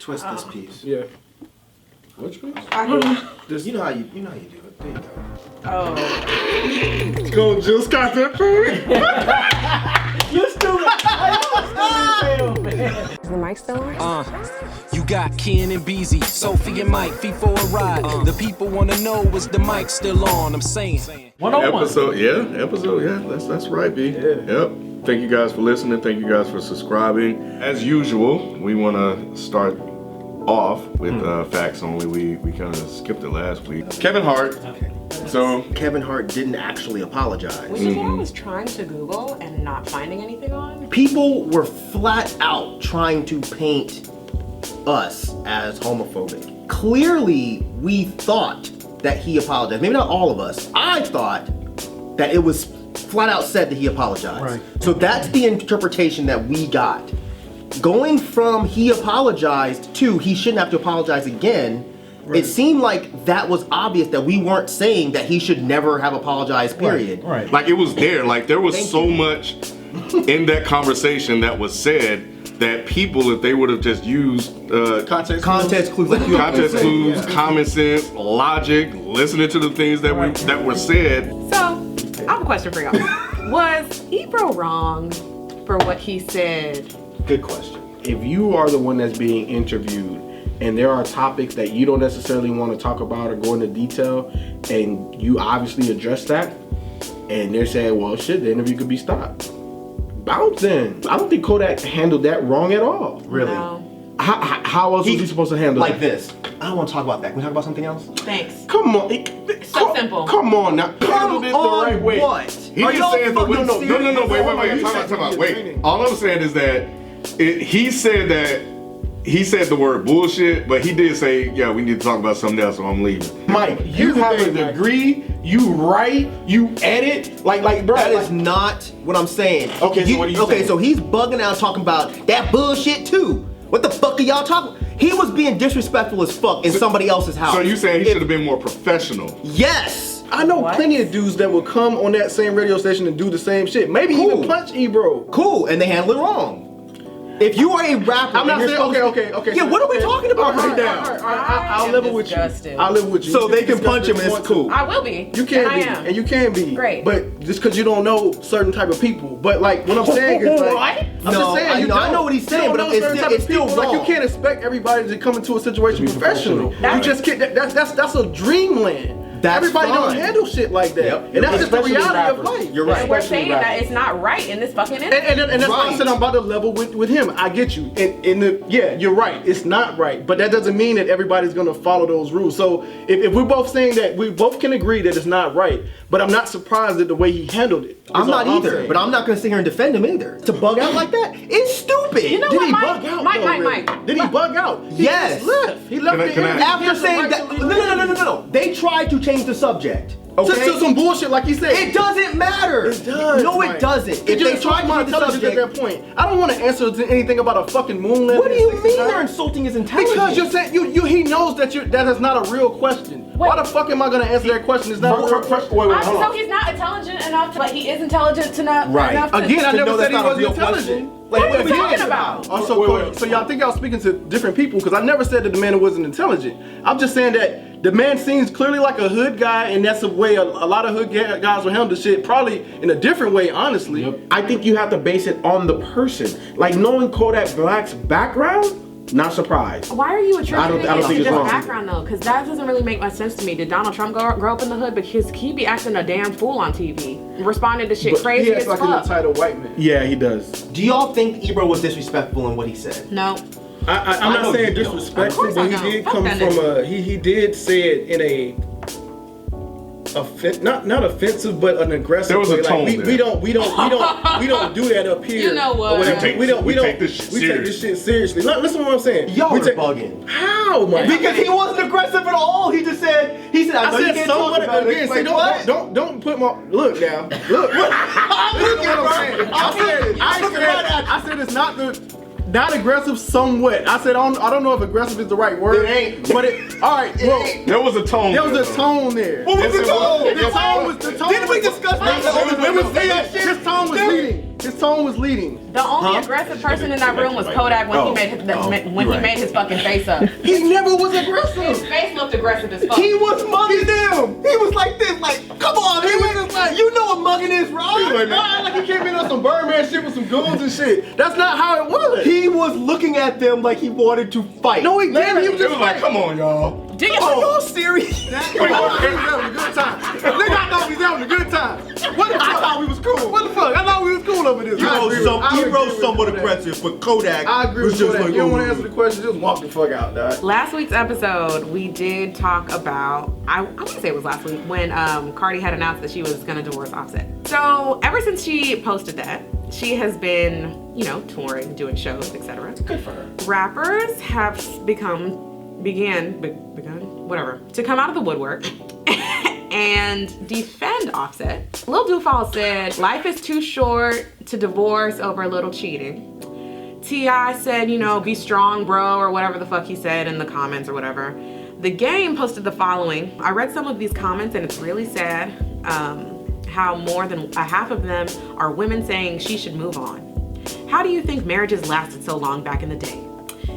Twist this piece. Yeah. Which piece? You know how you do it. There you go. Oh. Go, Jill Scott that thing. You stupid. Is the mic still on? You got Ken and Beezy, Sophie and Mike, feet for a ride. The people wanna know, is the mic still on? I'm saying. 101. Episode, that's right, B. Yeah. Yep. Thank you guys for listening. Thank you guys for subscribing. As usual, we want to start off with facts only. We kind of skipped it last week. Kevin Hart. Okay. So Kevin Hart didn't actually apologize. Which is what I was trying to Google and not finding anything on. People were flat out trying to paint us as homophobic. Clearly, we thought that he apologized. Maybe not all of us. I thought that it was flat out said that he apologized. Right. So that's the interpretation that we got. Going from he apologized to he shouldn't have to apologize again, it seemed like that was obvious that we weren't saying that he should never have apologized, period. Right. like it was there. Like there was so much in that conversation that was said that people, if they would have just used Context clues, like you context clues, common sense, logic, listening to the things that were said. So, I have a question for y'all. Was Ebro wrong for what he said? Good question. If you are the one that's being interviewed and there are topics that you don't necessarily want to talk about or go into detail, and you obviously address that, and they're saying, well, shit, the interview could be stopped. Bounce in. I don't think Kodak handled that wrong at all. Really? No. How else was he supposed to handle like that? this. I don't want to talk about that. Can we talk about something else? Thank Come on. So simple. Come on now. Handled it the right way. What? He just saying that. No, wait. Time out. Wait. All I'm saying is that he said the word bullshit, but he did say, yeah, we need to talk about something else, so I'm leaving. Mike, you have a degree, you write, you edit, like bro. That is not what I'm saying. Okay, so what are you saying? Okay, so he's bugging out talking about that bullshit too. What the fuck are y'all talking? He was being disrespectful as fuck in somebody else's house. So you saying he should have been more professional? Yes. I know plenty of dudes that will come on that same radio station and do the same shit. Maybe even punch Ebro. Cool, and they handle it wrong. If you are a rapper, I'm not saying okay. Yeah, what are we talking about right now? I'll level with you. I'll live with you. So they can punch him and it's cool. I will be. You can and be, I am. and you can be. Great. But just because you don't know certain type of people. But like what I'm saying is like, What? I'm just saying you I know what he's saying, but it's still wrong. Like you can't expect everybody to come into a situation professionally. You just can't. That's a dreamland. Everybody don't handle shit like that. Yep. And that's just the reality of life. You're right. And we're saying that it's not right in this fucking industry. And that's why I said I'm about to level with him. I get you. Yeah, you're right. It's not right. But that doesn't mean that everybody's gonna follow those rules. So if we're both saying that, we both can agree that it's not right. But I'm not surprised at the way he handled it. I'm not either, but I'm not gonna sit here and defend him either. To bug out like that, it's stupid. You know Did what, he Mike? bug out? Mike. Did he bug out? Yes. He left. He left the interview. After saying that, no. They tried to change the subject. Okay. To some bullshit, like he said. It doesn't matter. It does. No, Mike. it doesn't. If You're they tried to my change the intelligence subject, at that point, I don't want to answer to anything about a fucking moon landing. what do you in mean 69. they're insulting his intelligence? Because you're saying he knows that that is not a real question. Why the fuck am I gonna answer that question? It's not a real question. Wait, hold So on. he's not intelligent enough, but he is intelligent enough Right. to... Again, I to never know said that's he not a wasn't real intelligent. What are we talking about? So y'all think I was speaking to different people? Because I never said that the man wasn't intelligent. I'm just saying that the man seems clearly like a hood guy, and that's the way a lot of hood guys will handle shit, probably in a different way, honestly. Yep. I think you have to base it on the person. Like knowing Kodak Black's background, not surprised. Why are you attributing I don't it think to it's just wrong. background though? Because that doesn't really make much sense to me. Did Donald Trump grow up in the hood? Because he be acting a damn fool on TV, responding to shit crazy He as acts like an fuck. entitled white man. Yeah, he does. Do y'all think Ebro was disrespectful in what he said? No. I'm not saying disrespectful, Of course I but he don't. did Fuck come that from nigga. he did say it in a not offensive, but an aggressive There was a way. tone Like there. we don't do that up here. You know what? or whatever. We take this shit take this shit seriously. Listen to what I'm saying. Y'all we are take, bugging. How, man? Because he wasn't aggressive at all. He just said, I know you said can't talk somewhat about again. it. See, Like, what? don't put my look now. Look. I said it's not aggressive somewhat. I said I don't know if aggressive is the right word. It ain't. But all right, well, There was a tone. there was a tone there. What was the tone? The tone was. Didn't we discuss that? His tone was leading. His tone was leading. The only aggressive person in that room was Kodak when he made his fucking face up. He never was His aggressive. face looked aggressive as fuck. He was mugging them. He was like this, like, come on, he was just like, you know what mugging is, right? Like he came in on some Birdman shit with some goons and shit. That's not how it was. He was looking at them like he wanted to fight. No, he didn't. He was It just was like, come on, y'all. Do you? Are y'all serious? Come on, he was having a good time. Nigga, I thought he was having a good time. What the fuck? I thought we was cool. What the fuck? I thought we was cool over this. He rose somewhat aggressive, but Kodak I agree was with just Kodak. like, You don't oh. want to answer the question, just walk the fuck out, dog. Last week's episode, we did talk about, I want to say it was last week, when Cardi had announced that she was going to divorce Offset. So ever since she posted that, she has been, touring, doing shows, etc. Good for her. Rappers have begun, to come out of the woodwork and defend Offset. Lil Duval said, life is too short to divorce over a little cheating. T.I. said, be strong, bro, or whatever the fuck he said in the comments or whatever. The Game posted the following. I read some of these comments and it's really sad how more than a half of them are women saying she should move on. How do you think marriages lasted so long back in the day?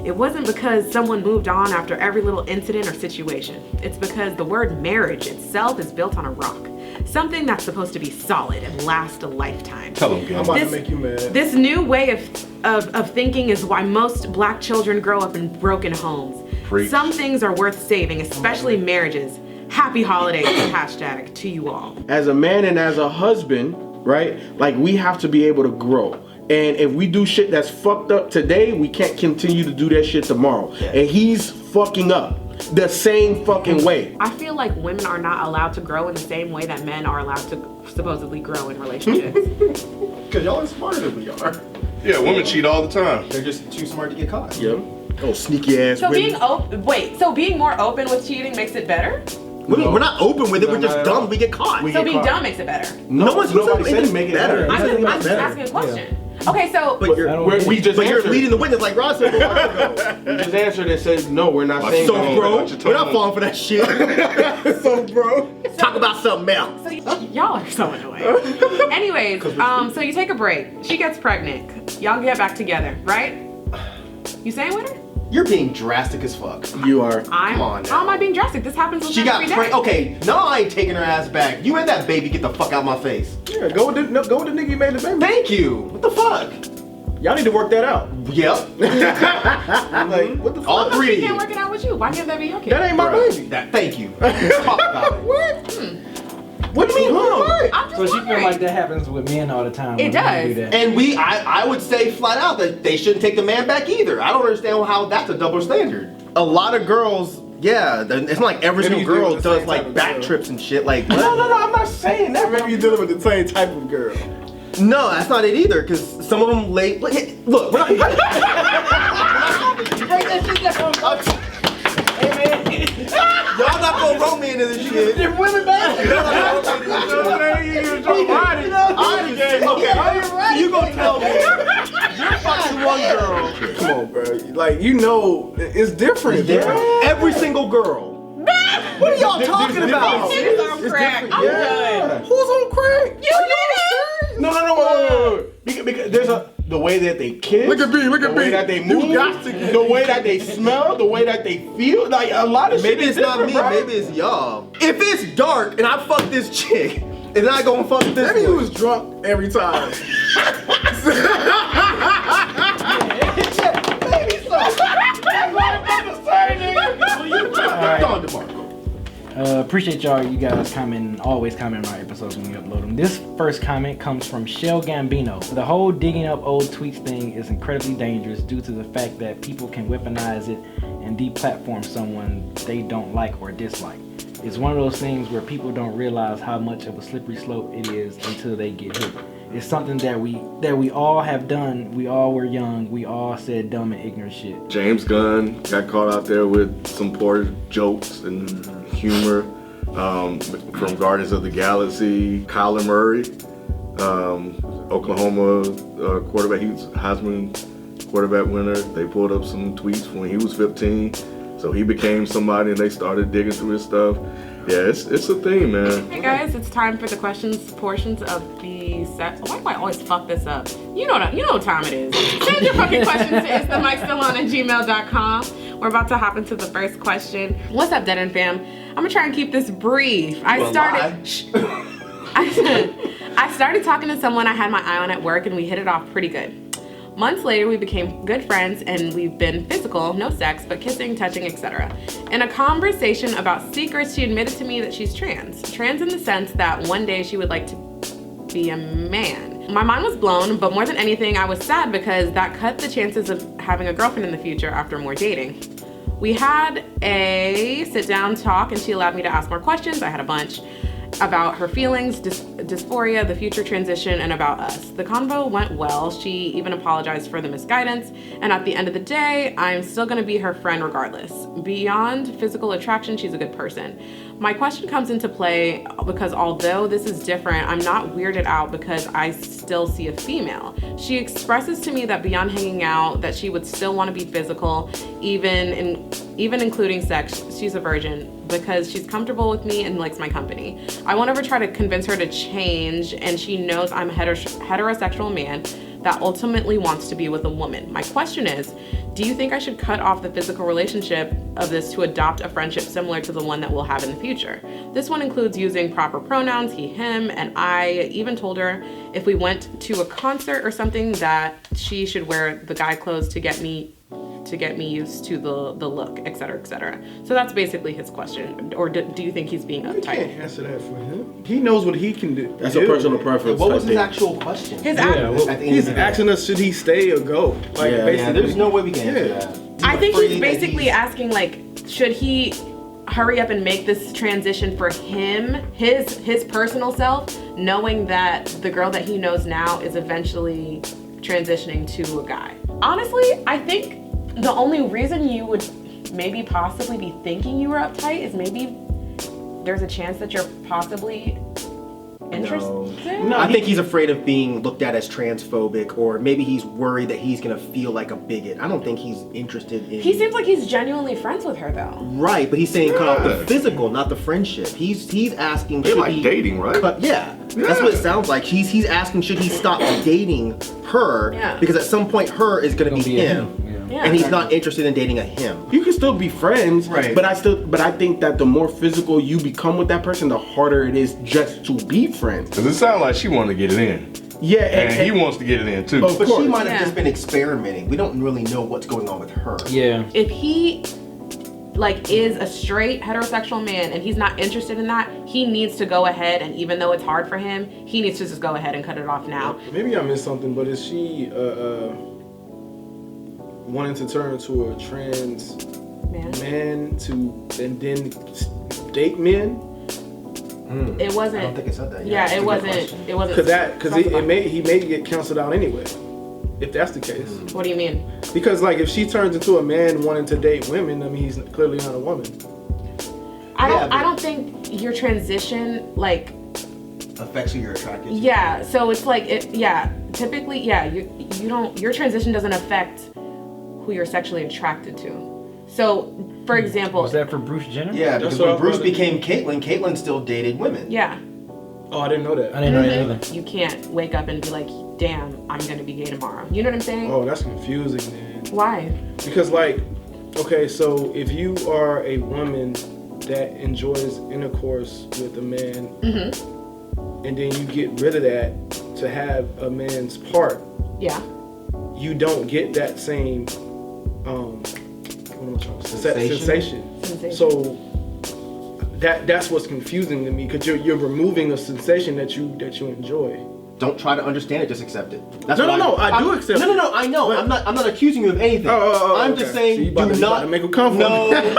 It wasn't because someone moved on after every little incident or situation. It's because the word marriage itself is built on a rock. Something that's supposed to be solid and last a lifetime. Tell them, I'm about to make you mad. This new way of thinking is why most black children grow up in broken homes. Preach. Some things are worth saving, especially marriages. Happy holidays, hashtag to you all. As a man and as a husband, right? Like, we have to be able to grow. And if we do shit that's fucked up today, we can't continue to do that shit tomorrow. Yeah. And he's fucking up the same fucking way. I feel like women are not allowed to grow in the same way that men are allowed to supposedly grow in relationships. Because y'all are smarter than we are. Yeah, women cheat all the time. They're just too smart to get caught. Yep. Oh, sneaky ass So women. being more open with cheating makes it better? We're not open with it, we're No, just not at dumb, all. we get caught. So being dumb makes it better. No one's Nobody said anything make it better. better. I'm It's just asking a question. Okay, so But you're, We just but you're answered. leading the witness like Ross said a while ago. We just answered and said, no, we're not saying So, that. bro, Watch your we're not tone. falling for that shit. So, bro, talk about something else. So y'all are so annoying. Anyways, so you take a break. She gets pregnant. Y'all get back together, right? You staying with her? You're being drastic as fuck. You are. Come on now. How am I being drastic? This happens with She men got every day. pregnant. Okay, no, I ain't taking her ass back. You and that baby get the fuck out my face. Yeah, go with the nigga you made the baby. Thank you. What the fuck? Y'all need to work that out. Yep. Like, what the fuck? All three She of can't you. work it out with you. Why can't that be your kid? That ain't my baby. Thank you. Talk about it. What? What do you mean? What? I'm just So she feel wondering. like that happens with men all the time. It when women does. do that. And I would say flat out that they shouldn't take the man back either. I don't understand how that's a double standard. A lot of girls, yeah, it's not like every Maybe single you deal girl with the does same like type of back girl. trips and shit. Like, what? No, I'm not saying that. Maybe you're dealing with the same type of girl. No, that's not it either. Because some of them late. Look, we're not. Y'all not gonna roll me into this shit. If women bad. Okay, you gonna tell me you're fucking one girl. Come on, bro. Like, it's different, bro. Every single girl. What are y'all talking about? It's on crack. I'm done. Who's on crack? You did it. No. Because there's the way that they kiss. Look at B, look at the way B. that they move. The way that they smell. The way that they feel. Like, a lot of shit Maybe is it's not me, different, bro. maybe it's y'all. If it's dark and I fuck this chick, and I go and fuck this Maybe he one. was drunk every time. Don DeMarco. Appreciate you guys always commenting on our episodes when we upload them. This first comment comes from Shell Gambino. The whole digging up old tweets thing is incredibly dangerous due to the fact that people can weaponize it and deplatform someone they don't like or dislike. It's one of those things where people don't realize how much of a slippery slope it is until they get hit. It's something that we all have done. We all were young. We all said dumb and ignorant shit. James Gunn got caught out there with some poor jokes and humor from Guardians of the Galaxy. Kyler Murray, Oklahoma quarterback, he was Heisman quarterback winner. They pulled up some tweets when he was 15, so he became somebody, and they started digging through his stuff. Yeah, it's a thing, man. Hey guys, it's time for the questions portions of these he's sex. Why do I always fuck this up? You know what time it is. Send your fucking questions to isthemicstillon@gmail.com. We're about to hop into the first question. What's up, Dead End fam? I'm gonna try and keep this brief. I started talking to someone I had my eye on at work, and we hit it off pretty good. Months later, we became good friends, and we've been physical, no sex, but kissing, touching, etc. In a conversation about secrets, she admitted to me that she's trans. Trans in the sense that one day she would like to be a man. My mind was blown, but more than anything, I was sad because that cut the chances of having a girlfriend in the future after more dating. We had a sit-down talk, and she allowed me to ask more questions. I had a bunch about her feelings, dysphoria, the future transition, and about us. The convo went well. She even apologized for the misguidance, and at the end of the day, I'm still gonna be her friend regardless. Beyond physical attraction, she's a good person. My question comes into play because although this is different, I'm not weirded out because I still see a female. She expresses to me that beyond hanging out, that she would still want to be physical, even including sex. She's a virgin because she's comfortable with me and likes my company. I won't ever try to convince her to change, and she knows I'm a heterosexual man that ultimately wants to be with a woman. My question is, do you think I should cut off the physical relationship of this to adopt a friendship similar to the one that we'll have in the future? This one includes using proper pronouns, he, him, and I even told her if we went to a concert or something that she should wear the guy clothes to get me used to the look, etc., etc. So that's basically his question. Or do you think he's being uptight? You can't answer that for him. He knows what he can do. That's a personal preference. What was his actual question? He's asking us, should he stay or go? Like, yeah, there's no way we can answer that. I think he's basically asking, like, should he hurry up and make this transition for him, his personal self, knowing that the girl that he knows now is eventually transitioning to a guy. Honestly, I think the only reason you would maybe possibly be thinking you were uptight is maybe there's a chance that you're possibly interested? No, I think he's afraid of being looked at as transphobic, or maybe he's worried that he's gonna feel like a bigot. I don't think he's interested in... He seems like he's genuinely friends with her though. Right, but he's saying cut off the physical, not the friendship. He's asking... They're like dating, right? But yeah, that's what it sounds like. He's asking should he stop dating her, because at some point her is gonna be him. Yeah. And he's not interested in dating a him. You can still be friends, right? But I think that the more physical you become with that person, the harder it is just to be friends. Because it sounds like she wanted to get it in. Yeah, and he wants to get it in too. But she might have just been experimenting. We don't really know what's going on with her. Yeah. If he is a straight heterosexual man and he's not interested in that, he needs to go ahead, and even though it's hard for him, he needs to just go ahead and cut it off now. Maybe I missed something, but is she wanting to turn to a trans man to and then date men? It wasn't. I don't think it said that. Yeah, it wasn't. It wasn't. Because he may get canceled out anyway, if that's the case. What do you mean? Because like if she turns into a man wanting to date women, I mean he's clearly not a woman. I don't think your transition affects who you're attracted to. Yeah, so it's like typically you don't, your transition doesn't affect who you're sexually attracted to. So for example, was that for Bruce Jenner? Yeah, because when Bruce became Caitlyn still dated women. Yeah. Oh, I didn't know that. I didn't know that either. You can't wake up and be like, damn, I'm gonna be gay tomorrow. You know what I'm saying? Oh, that's confusing, man. Why? Because okay, so if you are a woman that enjoys intercourse with a man, and then you get rid of that to have a man's part, you don't get that same sensation. So that's what's confusing to me, because you're removing a sensation that you enjoy. Don't try to understand it, just accept it. That's I do accept it. No, I know. But I'm not accusing you of anything. I'm just saying, so you about to make him come for me. No. Give him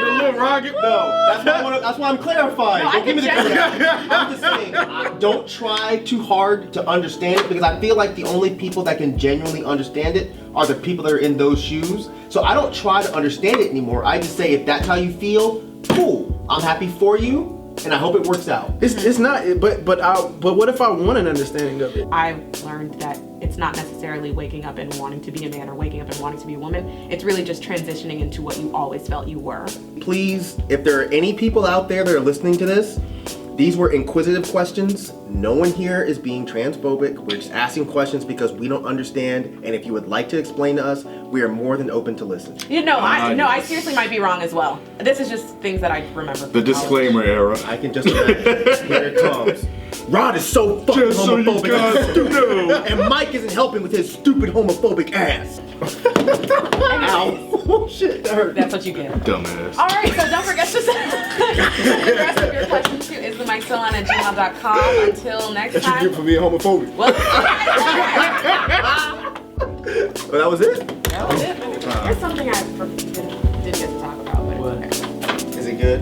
the little rocket. No, that's why I'm clarifying. No, don't give me the I'm just saying, don't try too hard to understand it, because I feel like the only people that can genuinely understand it are the people that are in those shoes. So I don't try to understand it anymore. I just say, if that's how you feel, cool. I'm happy for you, and I hope it works out. It's not, but what if I want an understanding of it? I've learned that it's not necessarily waking up and wanting to be a man or waking up and wanting to be a woman. It's really just transitioning into what you always felt you were. Please, if there are any people out there that are listening to this, these were inquisitive questions, No one here is being transphobic. We're just asking questions because we don't understand. And if you would like to explain to us, we are more than open to listen. I seriously might be wrong as well. This is just things that I remember. The disclaimer era. I can just imagine. Here it comes. Rod is so fucking Just so you homophobic. guys know. And Mike isn't helping with his stupid homophobic ass. Ow. Oh, shit, that hurt. That's what you get. Dumbass. All right, so don't forget to send the rest of your questions to isthemicsalon@gmail.com. Until next That you time. get for being homophobic. Well, Oh, that was it? that was it. Here's something I didn't get to talk about, but it's okay. Is it good?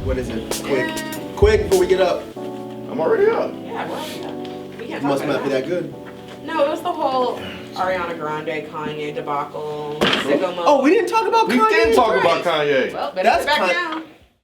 What is it? Quick, before we get up. I'm already up. Yeah, well, yeah. We can't Must talk not about be that good. No, it was the whole Ariana Grande, Kanye debacle, Sicko Mode. Oh, we didn't talk about We Kanye? did talk about Kanye. Well, better That's sit back Kanye. down.